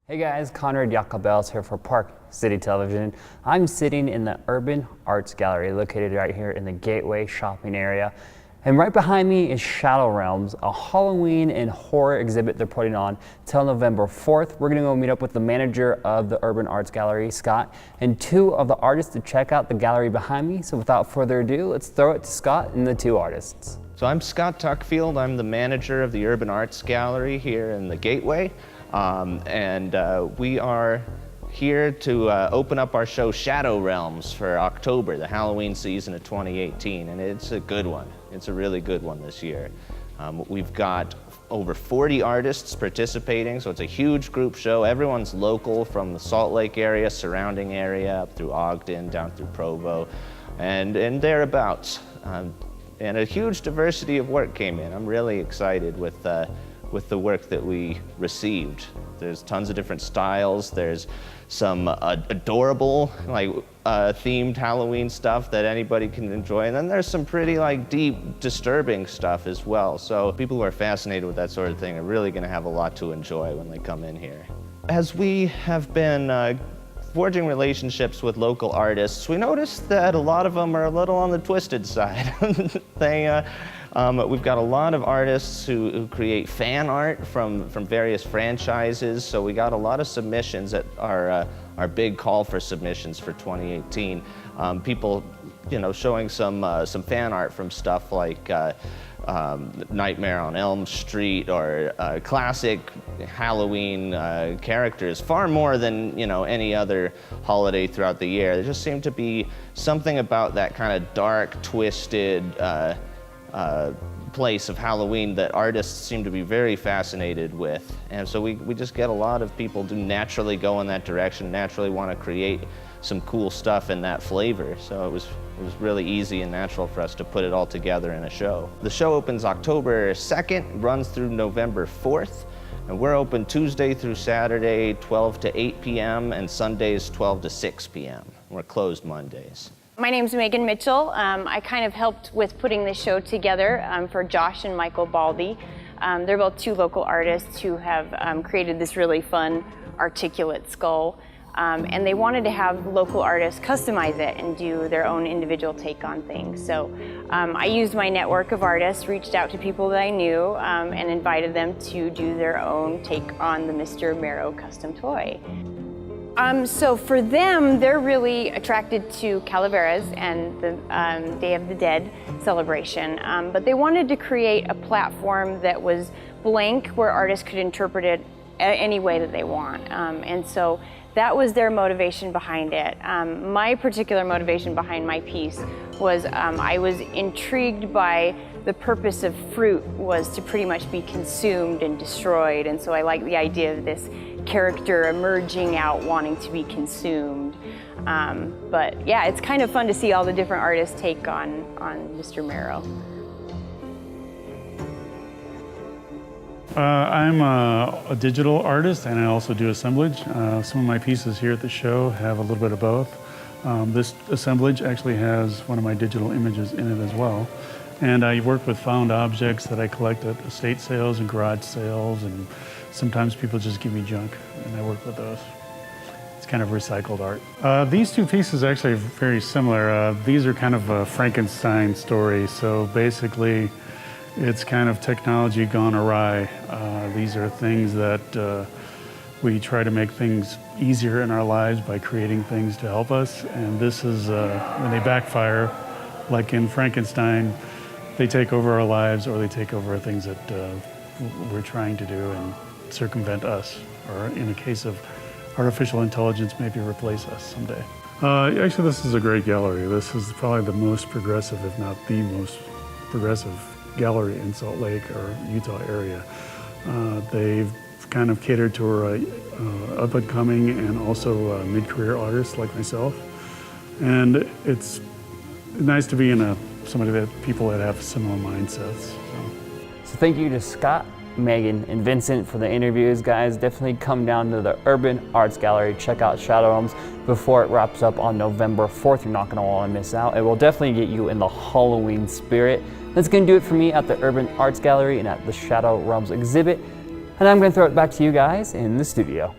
Hey guys, Conrad Jacobels here for Park City Television. I'm sitting in the Urban Arts Gallery located right here in the Gateway shopping area. And right behind me is Shadow Realms, a Halloween and horror exhibit they're putting on till November 4th. We're gonna go meet up with the manager of the Urban Arts Gallery, Scott, and two of the artists to check out the gallery behind me. So without further ado, let's throw it to Scott and the two artists. So I'm Scott Tuckfield. I'm the manager of the Urban Arts Gallery here in the Gateway. We are here to open up our show Shadow Realms for October, the Halloween season of 2018, and it's a good one. It's a really good one this year. We've got over 40 artists participating, so it's a huge group show. Everyone's local from the Salt Lake area, surrounding area, up through Ogden, down through Provo, and thereabouts. And a huge diversity of work came in. I'm really excited with the work that we received. There's tons of different styles. There's some adorable, themed Halloween stuff that anybody can enjoy. And then there's some pretty deep, disturbing stuff as well. So people who are fascinated with that sort of thing are really gonna have a lot to enjoy when they come in here. As we have been forging relationships with local artists, we noticed that a lot of them are a little on the twisted side. We've got a lot of artists who create fan art from various franchises, so we got a lot of submissions at our big call for submissions for 2018. People, showing some fan art from stuff like Nightmare on Elm Street or classic Halloween characters, far more than any other holiday throughout the year. There just seemed to be something about that kind of dark, twisted place of Halloween that artists seem to be very fascinated with. And so we just get a lot of people who naturally go in that direction, naturally want to create some cool stuff in that flavor. So it was really easy and natural for us to put it all together in a show. The show opens October 2nd, runs through November 4th, and we're open Tuesday through Saturday, 12 to 8 p.m., and Sundays, 12 to 6 p.m. We're closed Mondays. My name's Megan Mitchell. I kind of helped with putting this show together for Josh and Michael Baldy. They're both two local artists who have created this really fun articulate skull. And they wanted to have local artists customize it and do their own individual take on things. So I used my network of artists, reached out to people that I knew, and invited them to do their own take on the Mr. Marrow custom toy. So for them, they're really attracted to Calaveras and the Day of the Dead celebration, but they wanted to create a platform that was blank where artists could interpret it any way that they want. And so that was their motivation behind it. My particular motivation behind my piece was I was intrigued by the purpose of fruit was to pretty much be consumed and destroyed, and so I like the idea of this character emerging out wanting to be consumed. But yeah, it's kind of fun to see all the different artists take on Mr. Marrow. I'm a digital artist, and I also do assemblage. Some of my pieces here at the show have a little bit of both. This assemblage actually has one of my digital images in it as well. And I work with found objects that I collect at estate sales and garage sales, and sometimes people just give me junk, and I work with those. It's kind of recycled art. These two pieces actually are very similar. These are kind of a Frankenstein story, so basically it's kind of technology gone awry. These are things that we try to make things easier in our lives by creating things to help us, and this is when they backfire, like in Frankenstein, they take over our lives, or they take over things that we're trying to do and circumvent us, or in the case of artificial intelligence, maybe replace us someday. Actually, this is a great gallery. This is probably the most progressive, if not the most progressive gallery in Salt Lake or Utah area. They've kind of catered to our up-and-coming and also mid-career artists like myself. And it's nice to be in people that have similar mindsets. So thank you to Scott, Megan, and Vincent for the interviews, guys. Definitely come down to the Urban Arts Gallery, check out Shadow Realms before it wraps up on November 4th. You're not gonna wanna miss out. It will definitely get you in the Halloween spirit. That's gonna do it for me at the Urban Arts Gallery and at the Shadow Realms exhibit. And I'm gonna throw it back to you guys in the studio.